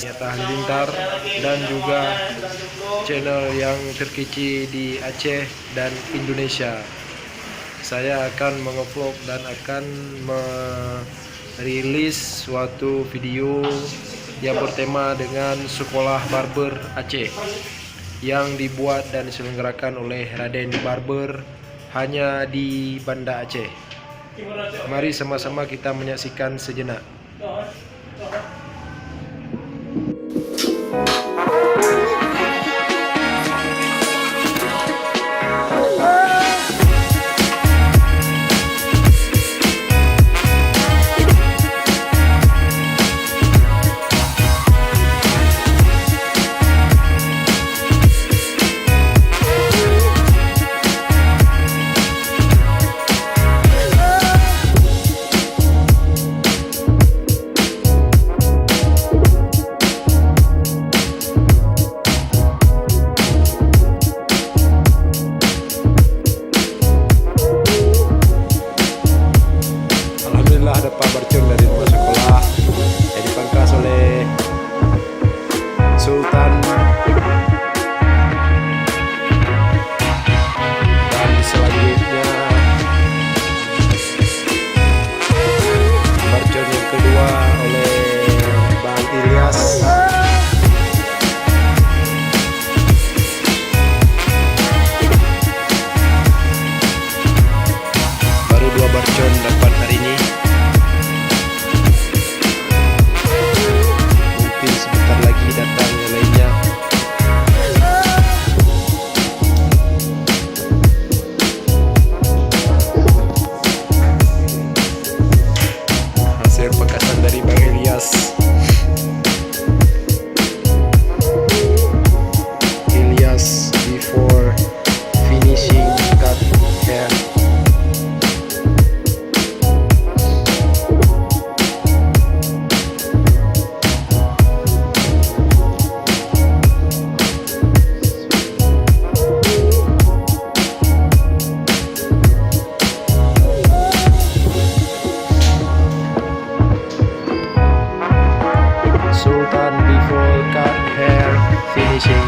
Nyata Halilintar dan juga channel yang terkece di Aceh dan Indonesia. Saya akan mengupload dan akan merilis suatu video yang bertema dengan Sekolah Barber Aceh yang dibuat dan diselenggarakan oleh Raden Barber hanya di Banda Aceh. Mari sama-sama kita menyaksikan sejenak. Ada Pak Barcun dari rumah sekolah yang dipangkas oleh Sultan, dan selanjutnya Barcun yang kedua oleh Bang Ilyas. Baru 2 Barcun dapat hari ini. Sebentar lagi datang yang lainnya. Hasil pengkasan dari Bang Ilyas. Ilyas before finishing cut hair. Sultan before cut hair finishing.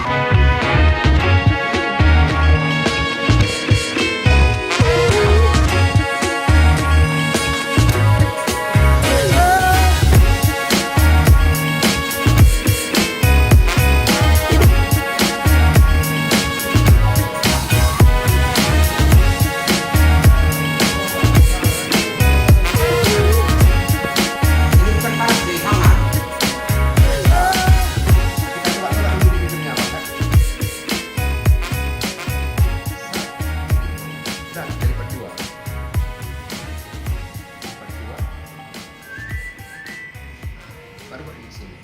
Baru di sini.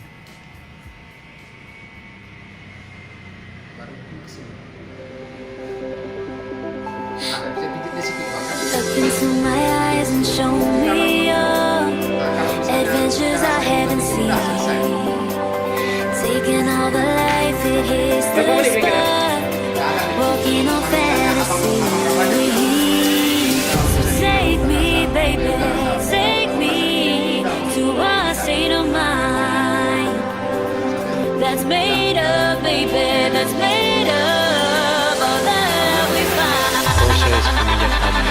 Baru di sini. Ada bisa pijit di situ Bang. Look into my eyes and show me your adventures I haven't seen. Taking all the life it is to start. Walking on fantasy. So take me, baby, take me to a state of mind that's made up, baby, that's made up all that we find. Proses peminjaman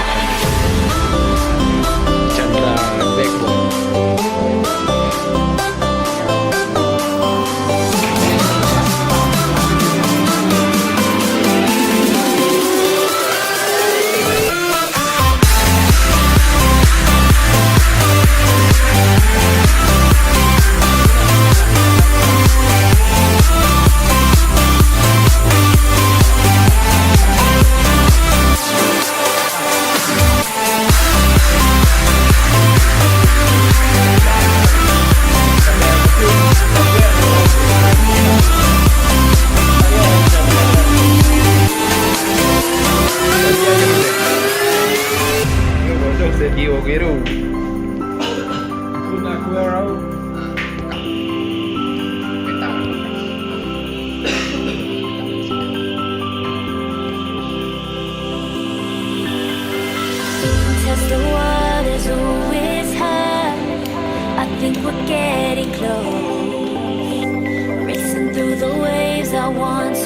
Chandra Backbone. want